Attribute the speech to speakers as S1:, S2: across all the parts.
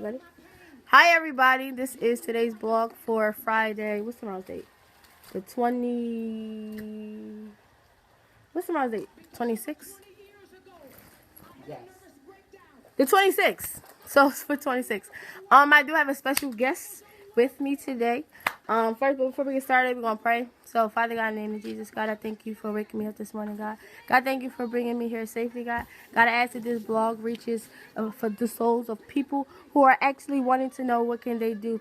S1: Ready? Hi, everybody. This is today's blog for Friday. What's tomorrow's date? The 20... What's tomorrow's date? 26th?
S2: Yes.
S1: The 26th. So it's for 26. I do have a special guest with me today. First, before we get started, we're going to pray. So, Father God, in the name of Jesus, God, I thank you for waking me up this morning, God. God, thank you for bringing me here safely, God. God, I ask that this blog reaches for the souls of people who are actually wanting to know what can they do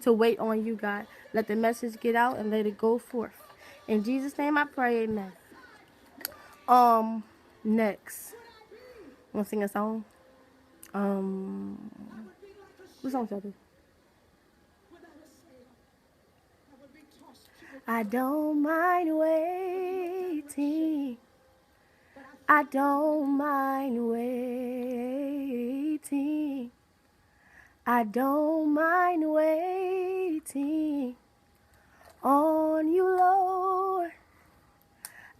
S1: to wait on you, God. Let the message get out and let it go forth. In Jesus' name I pray, amen. Next. Want to sing a song? What song should I do? I don't mind waiting. I don't mind waiting. I don't mind waiting on you, Lord.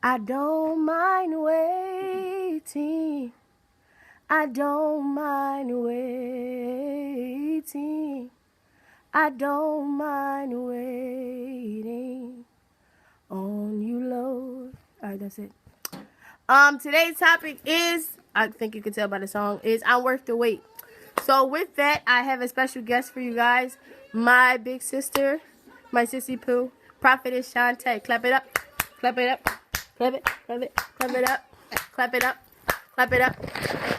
S1: I don't mind waiting. I don't mind waiting. I don't mind waiting on you, Lord. All right, that's it. Today's topic is, I think you can tell by the song, is I'm Worth the Wait. So with that, I have a special guest for you guys. My big sister, my sissy poo, Prophetess Shonte. Clap it up. Clap it up. Clap it. Clap it. Clap it up. Clap it up. Clap it up.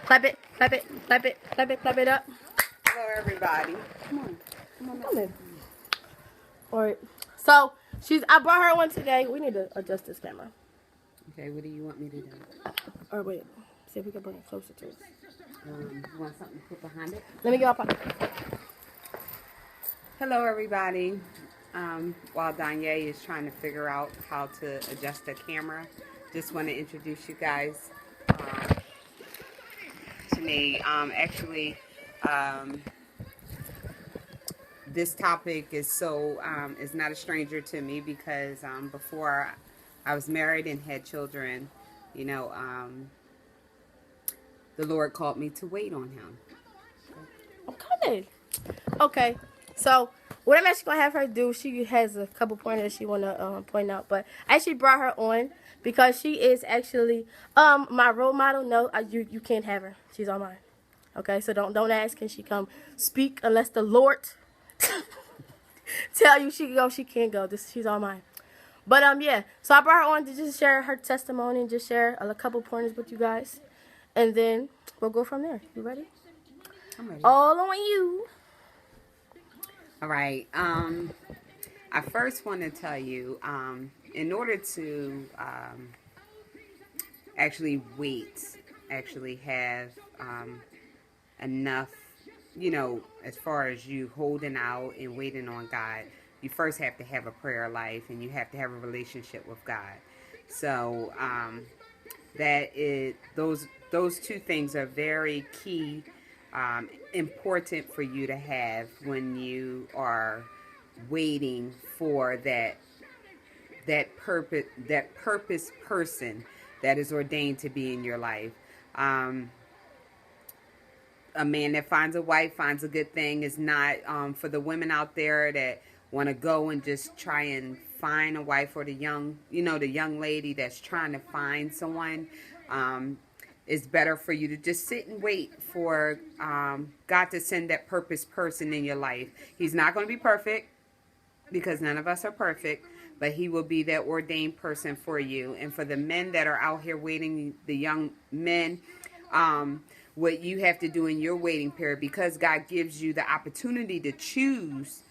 S1: Clap it. Clap it. Clap it. Clap it. Clap it up.
S2: Hello, everybody. Come on.
S1: Come in. Alright. So I brought her one today. We need to adjust this camera.
S2: Okay, what do you want me to do?
S1: Or wait. See if we can bring it closer to us.
S2: You want something to put behind it?
S1: Let me get my pocket.
S2: Hello, everybody. While Danye is trying to figure out how to adjust the camera, just want to introduce you guys to me. This topic is is not a stranger to me because before I was married and had children, the Lord called me to wait on Him.
S1: I'm coming. Okay. So what I'm actually gonna have her do, she has a couple pointers she wanna point out, but I actually brought her on because she is actually my role model. No, you can't have her. She's on mine. Okay, so don't ask can she come speak unless the Lord tell you she can go. She can't go. She's on mine. But yeah. So I brought her on to just share her testimony and just share a couple pointers with you guys, and then we'll go from there. You ready?
S2: I'm ready.
S1: All on you.
S2: All right. I first want to tell you, in order to actually have enough, as far as you holding out and waiting on God, you first have to have a prayer life and you have to have a relationship with God. So those two things are very key, important for you to have when you are waiting for that purpose person that is ordained to be in your life. A man that finds a wife finds a good thing. Is not for the women out there that want to go and just try and find a wife, or the young lady that's trying to find someone. It's better for you to just sit and wait for God to send that purpose person in your life. He's not going to be perfect because none of us are perfect, but He will be that ordained person for you. And for the men that are out here waiting, the young men, what you have to do in your waiting period, because God gives you the opportunity to choose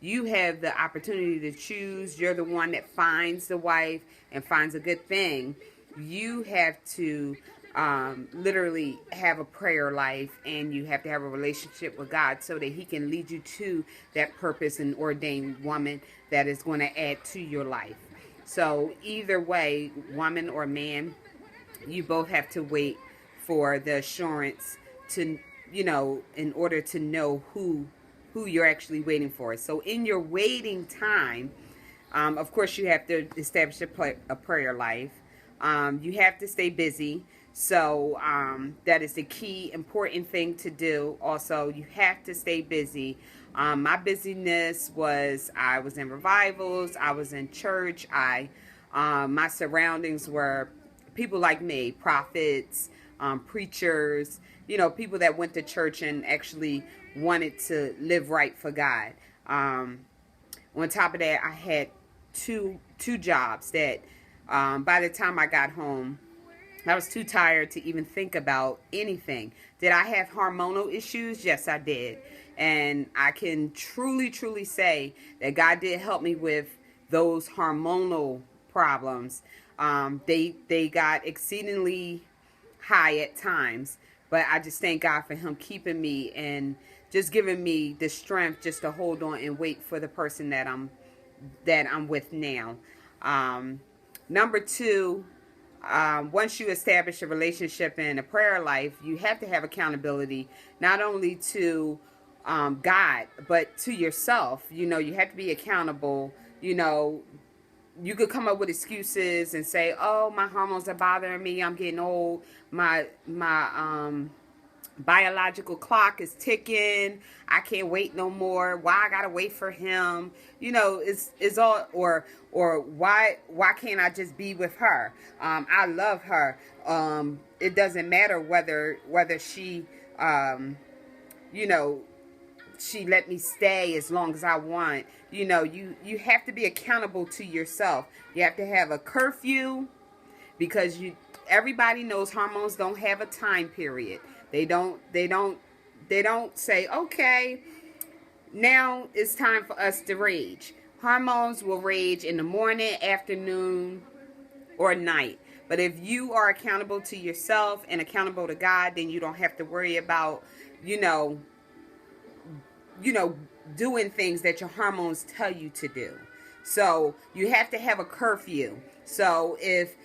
S2: you have the opportunity to choose. You're the one that finds the wife and finds a good thing. You have to literally have a prayer life, and you have to have a relationship with God so that He can lead you to that purpose and ordained woman that is going to add to your life. So either way, woman or man, you both have to wait for the assurance to, in order to know who you're actually waiting for. So in your waiting time, of course, you have to establish a prayer life. You have to stay busy. So that is the key important thing to do. Also, you have to stay busy. My busyness was, I was in revivals, I was in church, my surroundings were people like me, prophets, preachers, people that went to church and actually wanted to live right for God. On top of that, I had two jobs that by the time I got home, I was too tired to even think about anything. Did I have hormonal issues? Yes, I did. And I can truly, truly say that God did help me with those hormonal problems. They got exceedingly high at times, but I just thank God for Him keeping me and just giving me the strength just to hold on and wait for the person that I'm with now. Number two, once you establish a relationship and a prayer life, you have to have accountability, not only to God, but to yourself. You have to be accountable. You could come up with excuses and say, "Oh, my hormones are bothering me. I'm getting old. My biological clock is ticking. I can't wait no more. Why I gotta wait for him? It's all or why can't I just be with her? I love her. It doesn't matter whether she she let me stay as long as I want. You have to be accountable to yourself. You have to have a curfew, because everybody knows hormones don't have a time period. They don't say, okay, now it's time for us to rage. Hormones will rage in the morning, afternoon, or night. But if you are accountable to yourself and accountable to God, then you don't have to worry about, doing things that your hormones tell you to do. So you have to have a curfew. So if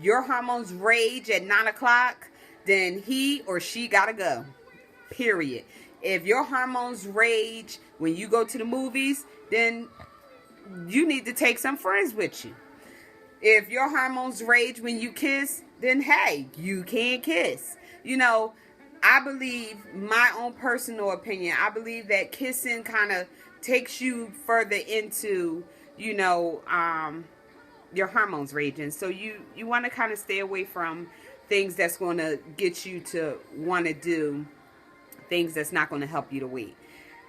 S2: your hormones rage at 9 o'clock, then he or she gotta go. Period. If your hormones rage when you go to the movies, then you need to take some friends with you. If your hormones rage when you kiss, then hey, you can't kiss. I believe, my own personal opinion, I believe that kissing kind of takes you further into, your hormones raging. So you want to kind of stay away from things that's going to get you to want to do things that's not going to help you to wait.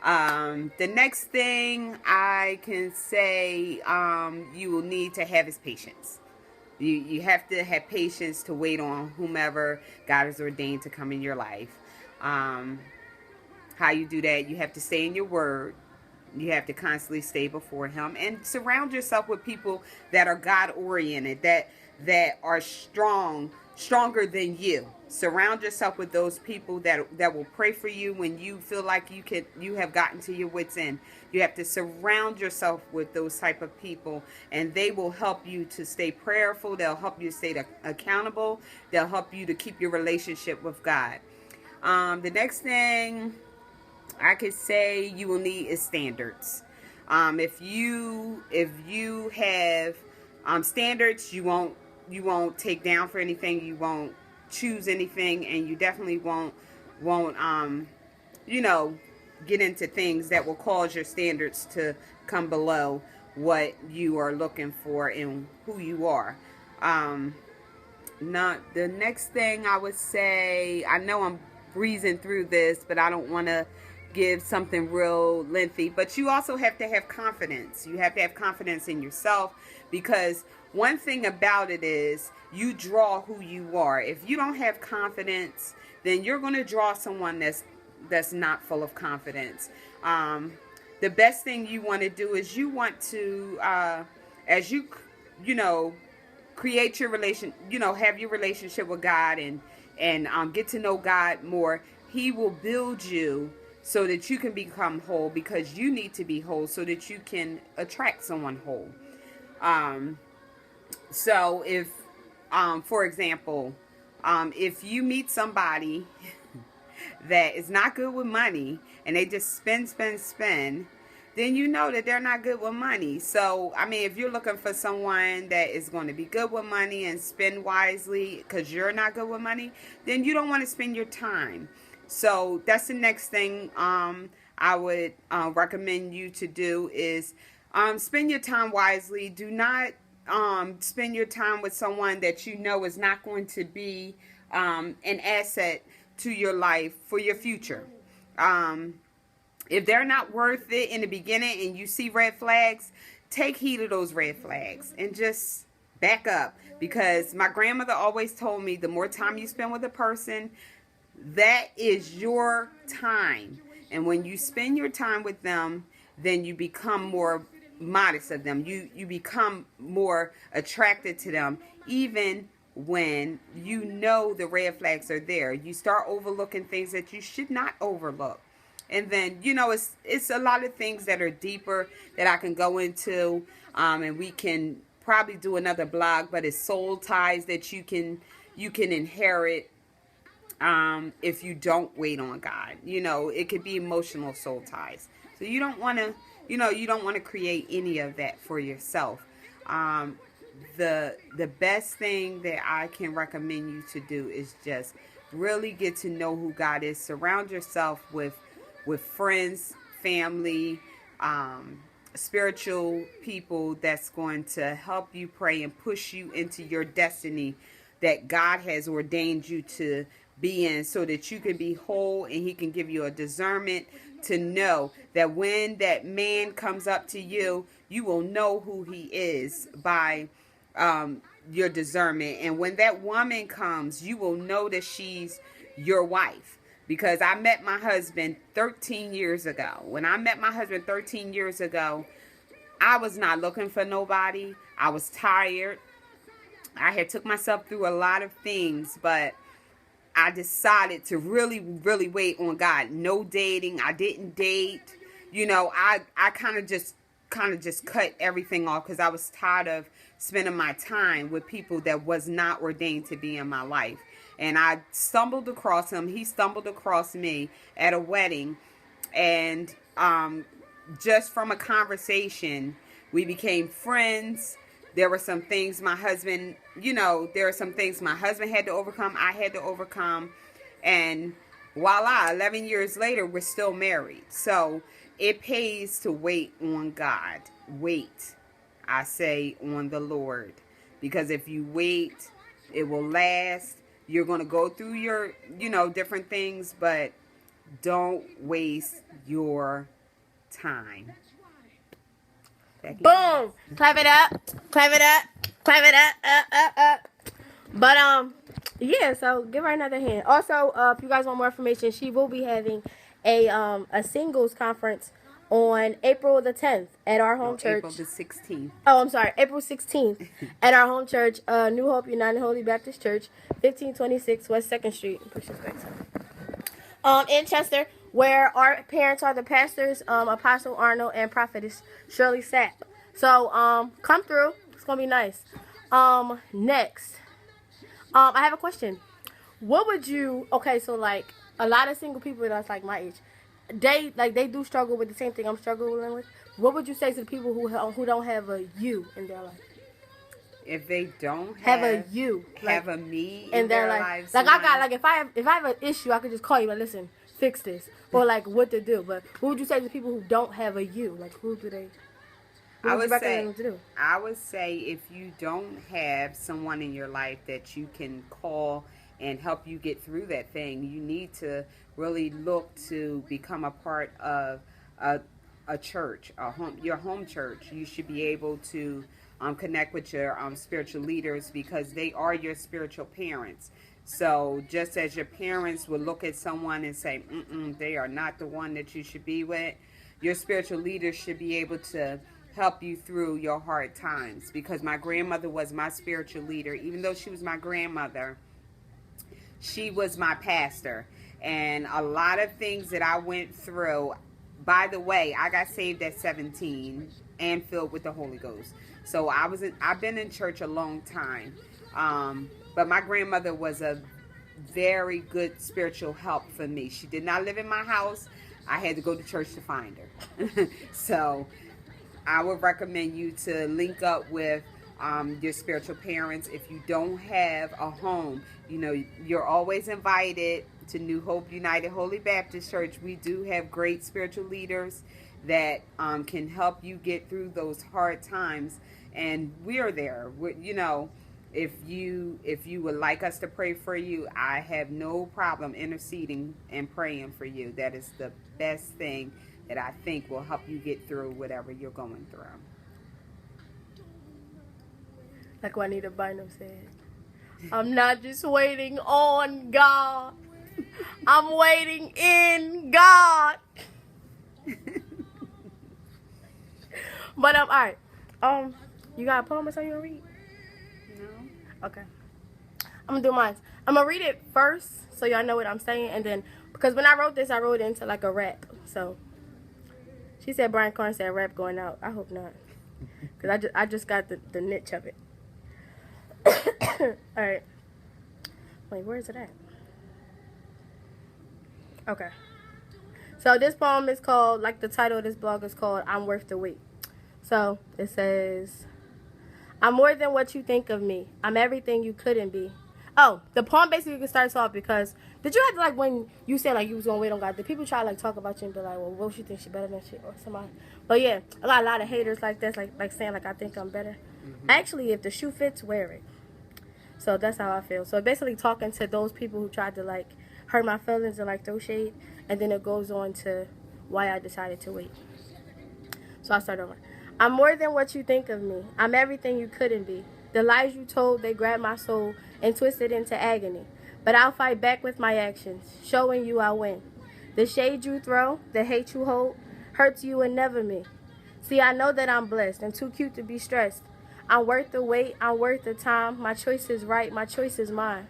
S2: The next thing I can say you will need to have is patience. You have to have patience to wait on whomever God has ordained to come in your life. How you do that, you have to stay in your word. You have to constantly stay before Him and surround yourself with people that are God-oriented, that are stronger than you. Surround yourself with those people that will pray for you when you feel like you have gotten to your wits' end. You have to surround yourself with those type of people, and they will help you to stay prayerful. They'll help you to stay accountable. They'll help you to keep your relationship with God. The next thing I could say you will need is standards. If you have standards, you won't take down for anything. You won't choose anything, and you definitely won't get into things that will cause your standards to come below what you are looking for and who you are. Not the next thing I would say, I know I'm breezing through this, but I don't want to give something real lengthy, but you also have to have confidence. You have to have confidence in yourself, because one thing about it is you draw who you are. If you don't have confidence, then you're going to draw someone that's not full of confidence. The best thing you want to do is you want to, as you create your have your relationship with God and get to know God more, He will build you so that you can become whole, because you need to be whole so that you can attract someone whole. So if, for example, if you meet somebody that is not good with money and they just spend, then you know that they're not good with money. So, I mean, if you're looking for someone that is going to be good with money and spend wisely because you're not good with money, then you don't want to spend your time. So, that's the next thing I would recommend you to do is spend your time wisely. Do not spend your time with someone that you know is not going to be an asset to your life for your future. If they're not worth it in the beginning and you see red flags, take heed of those red flags and just back up. Because my grandmother always told me the more time you spend with a person, that is your time. And when you spend your time with them, then you become more modest of them. You become more attracted to them, even when you know the red flags are there. You start overlooking things that you should not overlook. And then, it's a lot of things that are deeper that I can go into, and we can probably do another blog, but it's soul ties that you can inherit if you don't wait on God. It could be emotional soul ties. So you don't want to create any of that for yourself. The best thing that I can recommend you to do is just really get to know who God is. Surround yourself with friends, family, spiritual people that's going to help you pray and push you into your destiny that God has ordained you to be in, so that you can be whole and he can give you a discernment to know that when that man comes up to you, you will know who he is by your discernment. And when that woman comes, you will know that she's your wife. Because I met my husband 13 years ago. When I met my husband 13 years ago, I was not looking for nobody. I was tired. I had took myself through a lot of things, but I decided to really, really wait on God. No dating. I didn't date. I kind of just cut everything off because I was tired of spending my time with people that was not ordained to be in my life. And I stumbled across him. He stumbled across me at a wedding. And just from a conversation, we became friends. There were some things my husband, there are some things my husband had to overcome. I had to overcome. And voila, 11 years later, we're still married. So it pays to wait on God. Wait, I say, on the Lord. Because if you wait, it will last. You're going to go through your, different things, but don't waste your time.
S1: Boom! Clap it up. Clap it up. Clap it up. But, yeah, so give her another hand. Also, if you guys want more information, she will be having a singles conference on April the 10th at our home church.
S2: April the 16th.
S1: Oh, I'm sorry. April 16th at our home church, New Hope United Holy Baptist Church, 1526 West 2nd Street. Push this back. In Chester, where our parents are the pastors, Apostle Arnold and Prophetess Shirley Sapp. So, come through. It's going to be nice. Next, I have a question. What would you, so like a lot of single people that's like my age, they do struggle with the same thing I'm struggling with. What would you say to the people who don't have a you in their life?
S2: If they don't
S1: have a you,
S2: have a me
S1: in their lives, like I got, like if I have an issue, I could just call you, like, listen, fix this, or like what to do. But what would you say to people who don't have a you? Like, who do they?
S2: I would say if you don't have someone in your life that you can call and help you get through that thing, you need to really look to become a part of a church, your home church. You should be able to connect with your spiritual leaders, because they are your spiritual parents. So just as your parents would look at someone and say, they are not the one that you should be with, your spiritual leaders should be able to help you through your hard times. Because my grandmother was my spiritual leader. Even though she was my grandmother, she was my pastor. And a lot of things that I went through, by the way, I got saved at 17 and filled with the Holy Ghost. So I've been in church a long time. But my grandmother was a very good spiritual help for me. She did not live in my house. I had to go to church to find her. So I would recommend you to link up with your spiritual parents. If you don't have a home, you know, you're always invited to New Hope United Holy Baptist Church. We do have great spiritual leaders that can help you get through those hard times, and we are there. You know, if you would like us to pray for you, I have no problem interceding and praying for you. That is the best thing that I think will help you get through whatever you're going through.
S1: Like Juanita Bynum said, I'm not just waiting on God. I'm waiting in God. But all right. You got a poem or something you want to read?
S2: No.
S1: Okay. I'm gonna do mine. I'm gonna read it first so y'all know what I'm saying, and then because when I wrote this, I wrote it into like a rap. So she said Brian Carn said rap going out. I hope not, because I just got the niche of it. All right. Wait, where is it at? Okay. So this poem is called, like the title of this blog is called, I'm Worth the Wait. So it says, I'm more than what you think of me. I'm everything you couldn't be. Oh, the poem basically starts off because, did you have to, like, when you said, like, you was going to wait on God, did people try to, like, talk about you and be like, well, what she think she better than she or somebody? But, yeah, a lot of haters like this, like saying, like, I think I'm better. Mm-hmm. Actually, if the shoe fits, wear it. So that's how I feel. So basically talking to those people who tried to, like, hurt my feelings and, like, throw shade. And then it goes on to why I decided to wait. So I'll start over. I'm more than what you think of me. I'm everything you couldn't be. The lies you told, they grabbed my soul and twisted into agony. But I'll fight back with my actions, showing you I win. The shade you throw, the hate you hold, hurts you and never me. See, I know that I'm blessed and too cute to be stressed. I'm worth the wait, I'm worth the time. My choice is right, my choice is mine.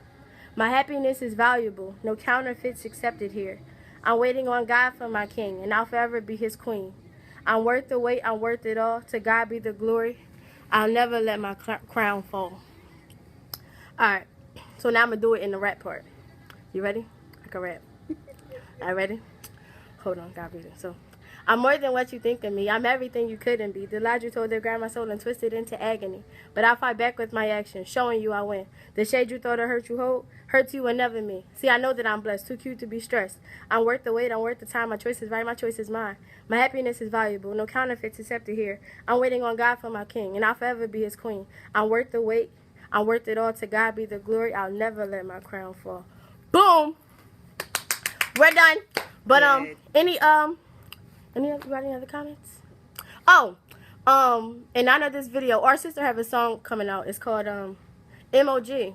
S1: My happiness is valuable, no counterfeits accepted here. I'm waiting on God for my king, and I'll forever be his queen. I'm worth the wait, I'm worth it all. To God be the glory. I'll never let my crown fall. Alright, so now I'm going to do it in the rap part. You ready? I can rap. Alright, ready? Hold on, God breathing. So, I'm more than what you think of me. I'm everything you couldn't be. The lies you told, they grabbed my soul and twisted into agony. But I'll fight back with my actions, showing you I win. The shade you thought to hurt you hold, hurts you and never me. See, I know that I'm blessed, too cute to be stressed. I'm worth the wait, I'm worth the time. My choice is right, my choice is mine. My happiness is valuable, no counterfeits accepted here. I'm waiting on God for my king, and I'll forever be his queen. I'm worth the wait, I'm worth it all. To God be the glory. I'll never let my crown fall. Boom! We're done. But you got any other comments? Oh, and I know this video, our sister have a song coming out. It's called M.O.G.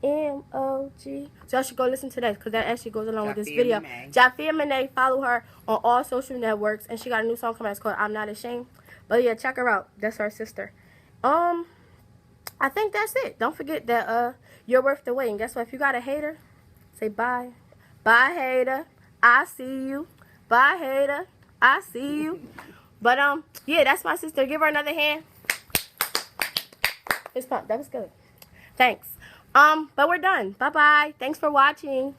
S1: M.O.G. So y'all should go listen to that because that actually goes along with this video. Jafia Monet, follow her on all social networks, and she got a new song coming out. It's called I'm Not Ashamed. But yeah, check her out. That's her sister. I think that's it. Don't forget that you're worth the wait. And guess what? If you got a hater, say bye. Bye, hater. I see you. Bye, hater. I see you. But yeah, that's my sister. Give her another hand. Fist pump. That was good. Thanks. But we're done. Bye bye. Thanks for watching.